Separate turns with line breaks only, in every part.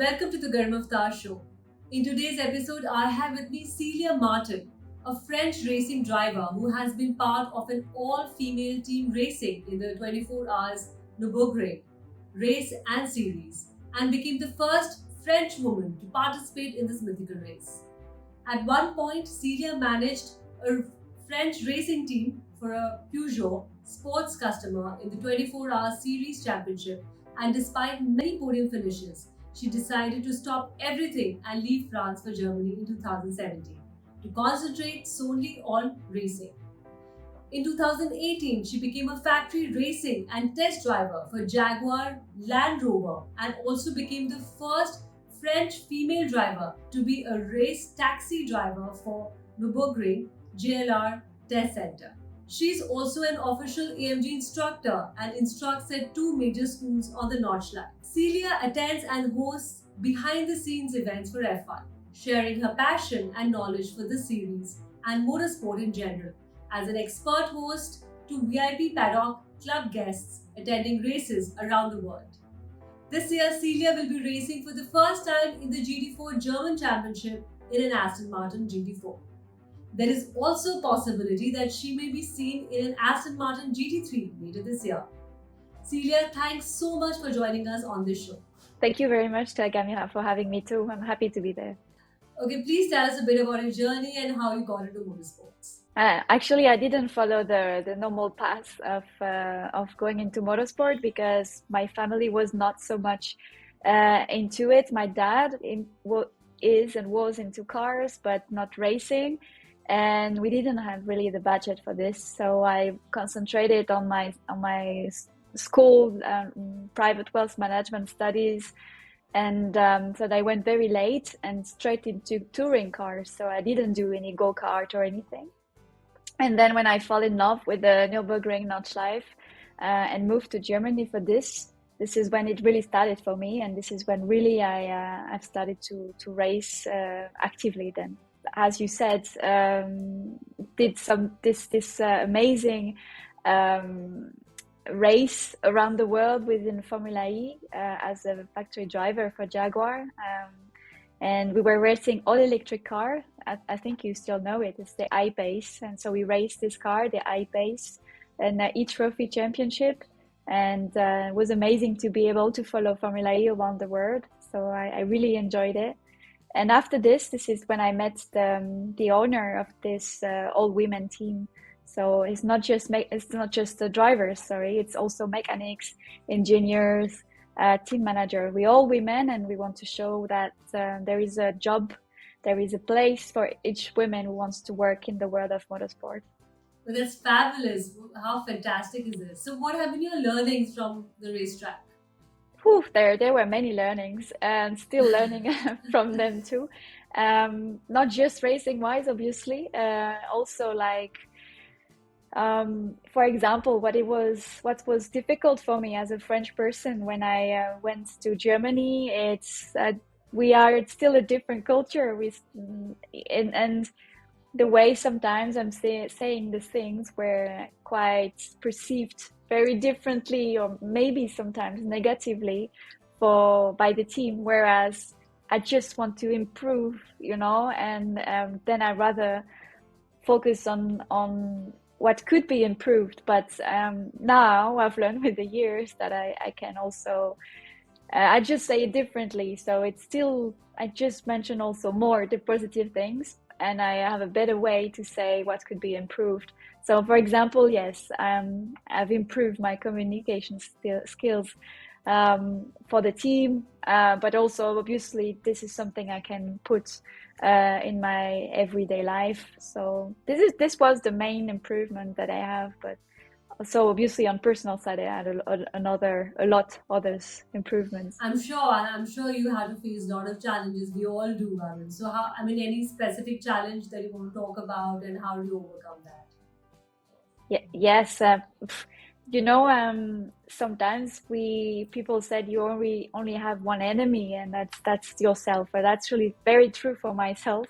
welcome to the Garima Avtar show. In today's episode, I have with me Célia Martin, a French racing driver who has been part of an all-female team racing in the 24 hours Nürburgring race and series, and became the first French woman to participate in this mythical race. At one point, Celia managed a French racing team for a Peugeot sports customer in the 24-hour series championship, and despite many podium finishes, she decided to stop everything and leave France for Germany in 2017 to concentrate solely on racing. In 2018, she became a factory racing and test driver for Jaguar Land Rover and also became the first French female driver to be a race taxi driver for Nürburgring JLR Test Center. She is also an official AMG instructor and instructs at two major schools on the Nordschleife. Celia attends and hosts behind-the-scenes events for F1, sharing her passion and knowledge for the series and motorsport in general, as an expert host to VIP paddock club guests attending races around the world. This year, Celia will be racing for the first time in the GT4 German Championship in an Aston Martin GT4. There is also a possibility that she may be seen in an Aston Martin GT3 later this year. Celia, thanks so much for joining us on this show.
Thank you very much, Garima, for having me too. I'm happy to be there.
Okay, please tell us a bit about your journey and how you got into motorsports.
Actually, I didn't follow the normal path of going into motorsport because my family was not so much into it. My dad is and was into cars, but not racing. And we didn't have really the budget for this, so I concentrated on my school private wealth management studies, and so I went very late and straight into touring cars. So I didn't do any go-kart or anything. And then when I fell in love with the Nürburgring Nordschleife and moved to Germany for this is when it really started for me, and this is when really I've started to race actively then. As you said, did this amazing race around the world within Formula E as a factory driver for Jaguar, and we were racing all electric car. I think you still know it. It's the I-Pace, and so we raced this car, the I-Pace, and e-trophy championship, and it was amazing to be able to follow Formula E around the world. So I really enjoyed it. And after this is when I met the owner of this all-women team. So it's not just the drivers, it's also mechanics, engineers, team manager. We all women, and we want to show that there is a job, there is a place for each woman who wants to work in the world of motorsport.
Well, that's fabulous. How fantastic is this? So what have been your learnings from the racetrack?
There were many learnings and still learning from them too. Not just racing wise, obviously, also like, for example, what was difficult for me as a French person when I went to Germany, it's still a different culture and the way sometimes I'm saying the things were quite perceived very differently, or maybe sometimes negatively by the team, whereas I just want to improve, and then I rather focus on what could be improved. But now I've learned with the years that I can also, I just say it differently. So it's still, I just mention also more the positive things, and I have a better way to say what could be improved. So, for example, yes, I've improved my communication skills for the team, but also obviously this is something I can put in my everyday life. So this was the main improvement that I have, but also obviously on personal side I had a lot others improvements.
I'm sure you had to face a lot of challenges. We all do, Arun. So any specific challenge that you want to talk about, and how do you overcome that?
Yes, sometimes people said you only have one enemy, and that's yourself. But that's really very true for myself.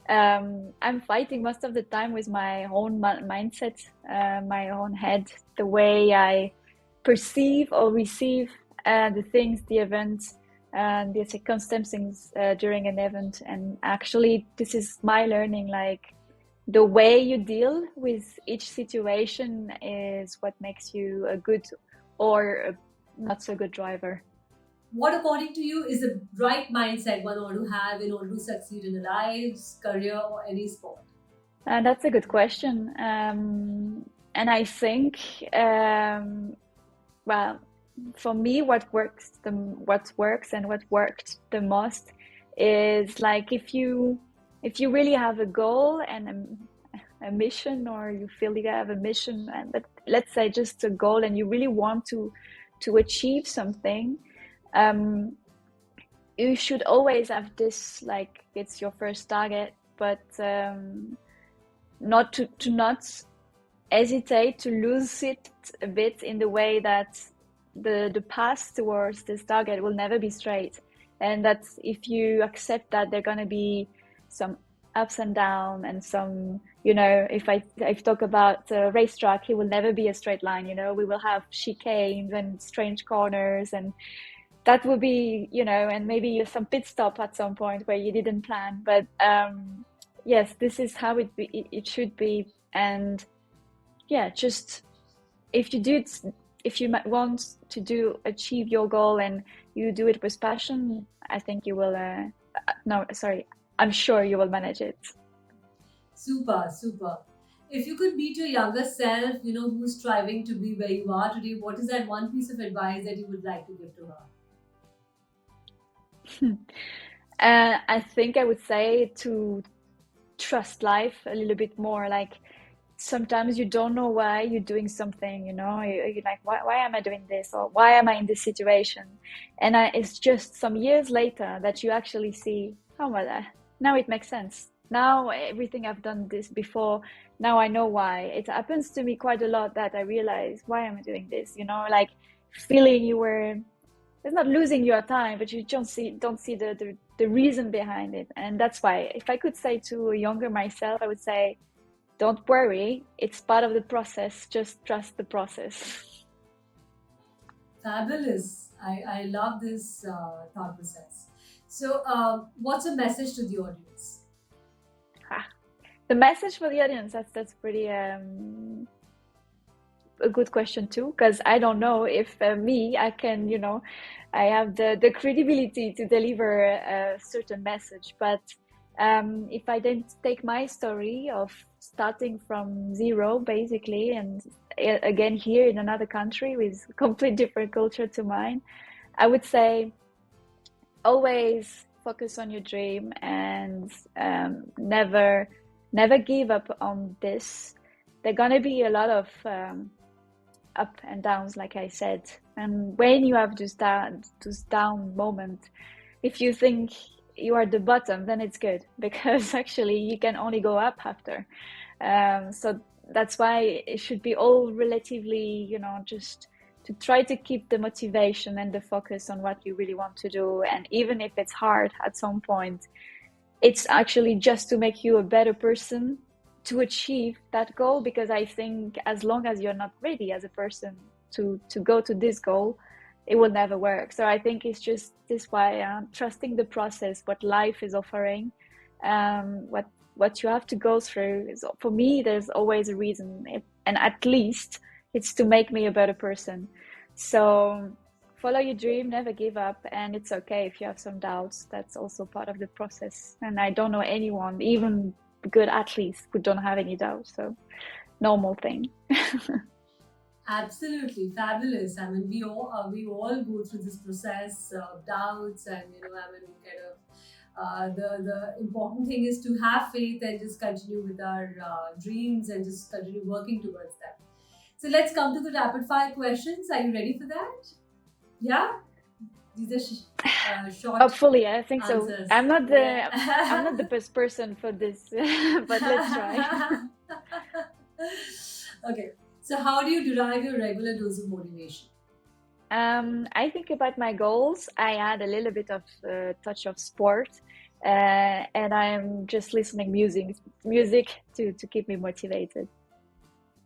I'm fighting most of the time with my own mindset, my own head, the way I perceive or receive the things, the events, and the circumstances during an event. And actually, this is my learning, like the way you deal with each situation is what makes you a good or a not so good driver.
What, according to you, is the right mindset one ought to have in order to succeed in a lives, career, or any sport?
That's a good question. And I think, well, for me, what works and what worked the most is like if you really have a goal and a mission, or you feel you have a mission, but let's say just a goal, and you really want to achieve something, you should always have this, like it's your first target, but not to not hesitate to lose it a bit, in the way that the path towards this target will never be straight, and that if you accept that there are going to be some ups and downs, and some, if I talk about a racetrack, it will never be a straight line. We will have chicanes and strange corners, and that will be, and maybe some pit stop at some point where you didn't plan. But yes, this is how it should be. And yeah, just if you might want to achieve your goal, and you do it with passion, I think you will. I'm sure you will manage it.
Super, super. If you could meet your younger self, who's striving to be where you are today, what is that one piece of advice that you would like to give to her?
I think I would say to trust life a little bit more. Like, sometimes you don't know why you're doing something, you're like, why am I doing this, or why am I in this situation? And it's just some years later that you actually see, oh, well, now it makes sense. Now everything I've done this before, now I know why. It happens to me quite a lot that I realize, why am I doing this? Like feeling it's not losing your time, but you don't see the reason behind it. And that's why, if I could say to a younger myself, I would say, don't worry, it's part of the process. Just trust the process.
Fabulous. I love this thought process. So, what's a message to the audience?
The message for the audience, that's pretty a good question too, because I don't know if I can, I have the credibility to deliver a certain message. But if I didn't take my story of starting from zero, basically, and again here in another country with complete different culture to mine, I would say always focus on your dream, and never give up on this. There are gonna be a lot of up and downs, like I said, and when you have this down moment, if you think you are at the bottom, then it's good, because actually you can only go up after. So that's why it should be all relatively, just to try to keep the motivation and the focus on what you really want to do. And even if it's hard at some point, it's actually just to make you a better person to achieve that goal. Because I think as long as you're not ready as a person to go to this goal, it will never work. So I think it's just this why trusting the process, what life is offering, what you have to go through. For me, there's always a reason, and at least it's to make me a better person. So follow your dream, never give up, and it's okay if you have some doubts. That's also part of the process. And I don't know anyone, even good athletes, who don't have any doubts. So normal thing.
Absolutely fabulous. I mean, we all go through this process of doubts, and the important thing is to have faith and just continue with our dreams and just continue working towards them. So let's come to the rapid fire questions. Are you ready for that? Yeah. These are short.
Hopefully, I think
answers.
So. I'm not the best person for this, but let's try.
Okay. So how do you derive your regular dose of motivation?
I think about my goals. I add a little bit of touch of sport, and I'm just listening music to keep me motivated.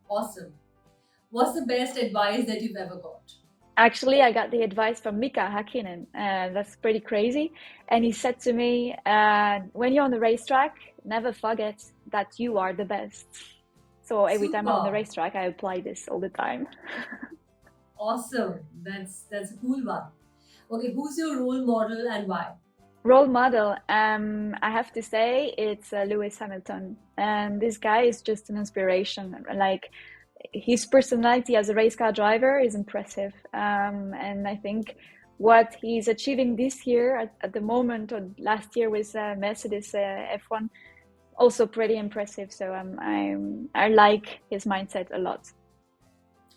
Awesome. What's the best advice that you've ever got?
Actually, I got the advice from Mika Hakkinen. That's pretty crazy. And he said to me, when you're on the racetrack, never forget that you are the best. So every time I'm on the
Super.
racetrack, I apply this all the time.
Awesome. That's a cool one. Okay, who's your role model and why?
Role model, I have to say it's Lewis Hamilton. And this guy is just an inspiration. Like his personality as a race car driver is impressive. And I think what he's achieving this year at the moment, or last year with Mercedes F1, also pretty impressive. So I like his mindset a lot.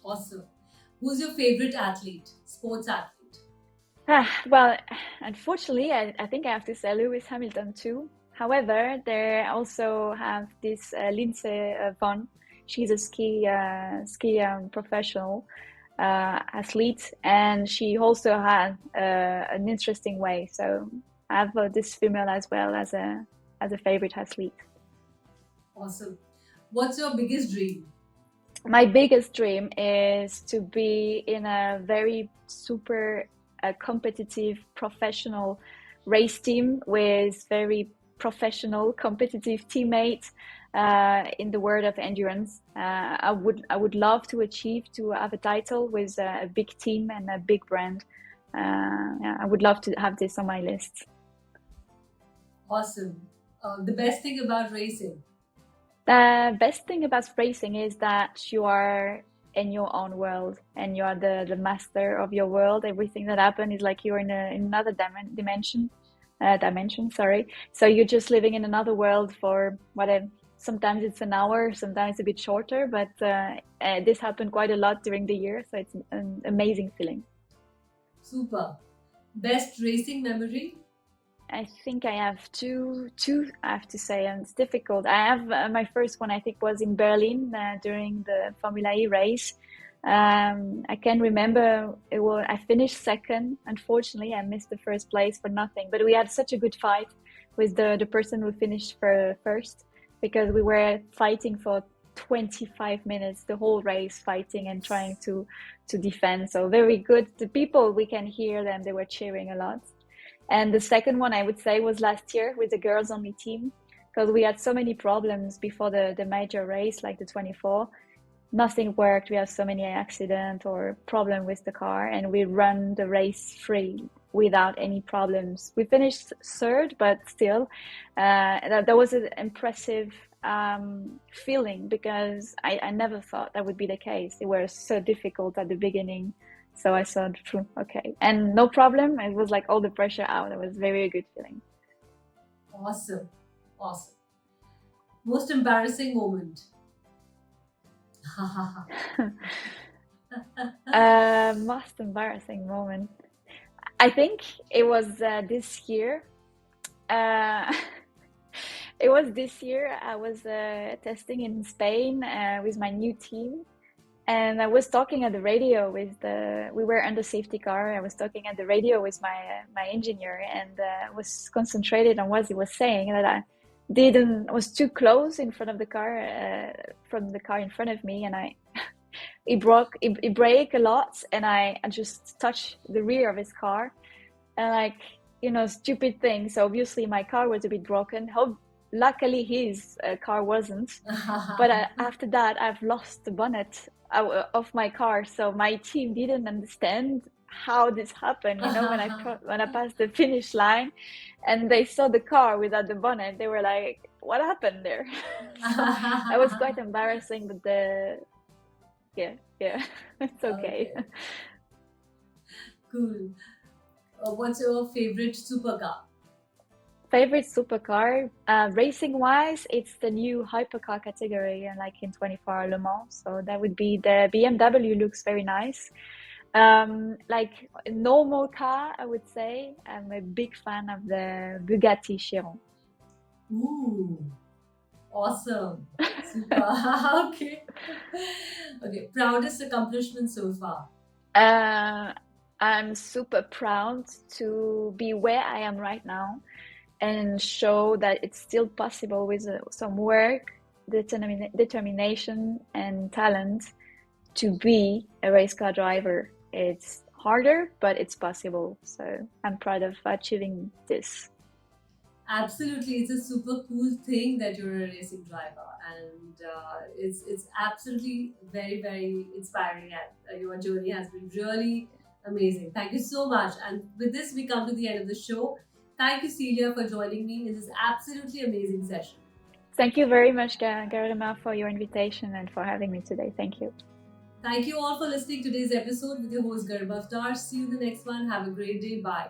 Awesome. Who's your favorite athlete, sports athlete?
Well, unfortunately, I think I have to say Lewis Hamilton too. However, they also have this Lindsey Vonn. She's a ski professional athlete, and she also had an interesting way. So I have this female as well as a favorite athlete.
Awesome. What's your biggest dream?
My biggest dream is to be in a very super competitive professional race team with very professional competitive teammates in the world of endurance. I would love to achieve to have a title with a big team and a big brand. Yeah, I would love to have this on my list.
Awesome. The best thing about racing?
The best thing about racing is that you are in your own world and you are the master of your world. Everything that happens is like you're in another dimension, sorry. So you're just living in another world for whatever. Sometimes it's an hour, sometimes a bit shorter, but this happened quite a lot during the year. So it's an amazing feeling.
Super. Best racing memory?
I think I have two, I have to say, and it's difficult. I have my first one, I think, was in Berlin during the Formula E race. I can remember I finished second. Unfortunately, I missed the first place for nothing, but we had such a good fight with the person who finished first, because we were fighting for 25 minutes, the whole race, fighting and trying to defend. So very good. The people, we can hear them, they were cheering a lot. And the second one, I would say, was last year with the girls only team, because we had so many problems before the major race, like the 24. Nothing worked. We have so many accidents or problem with the car, and we run the race free without any problems. We finished third, but still, that was an impressive feeling, because I never thought that would be the case. It was so difficult at the beginning. So I thought, okay, and no problem. It was like all the pressure out. It was very good feeling.
Awesome. Awesome. Most embarrassing moment?
Most embarrassing moment. I think it was this year. It was this year. I was testing in Spain with my new team. And I was talking at the radio we were on the safety car. I was talking at the radio with my engineer, and was concentrated on what he was saying, that I was too close in front of the car, from the car in front of me, and it braked a lot, and I just touched the rear of his car, and stupid thing. So obviously my car was a bit broken. Luckily his car wasn't, but after that I've lost the bonnet of my car, so my team didn't understand how this happened. When I passed the finish line, and they saw the car without the bonnet, they were like, "What happened there?" So that was quite embarrassing, but yeah, it's okay.
Cool. What's your favorite supercar?
Favorite supercar, racing wise, it's the new hypercar category, like in 24-hour Le Mans. So that would be the BMW. Looks very nice. Like a normal car, I would say I'm a big fan of the Bugatti Chiron.
Ooh, awesome. Super. Okay. Okay. Proudest accomplishment so far?
I'm super proud to be where I am right now, and show that it's still possible with some work, determination, and talent to be a race car driver. It's harder, but it's possible. So I'm proud of achieving this.
Absolutely, it's a super cool thing that you're a racing driver, and it's absolutely very inspiring. And your journey has been really amazing. Thank you so much. And with this, we come to the end of the show. Thank you, Celia, for joining me in this absolutely amazing session.
Thank you very much, Garima, for your invitation and for having me today. Thank you.
Thank you all for listening to today's episode with your host Garima Avtar. See you in the next one. Have a great day. Bye.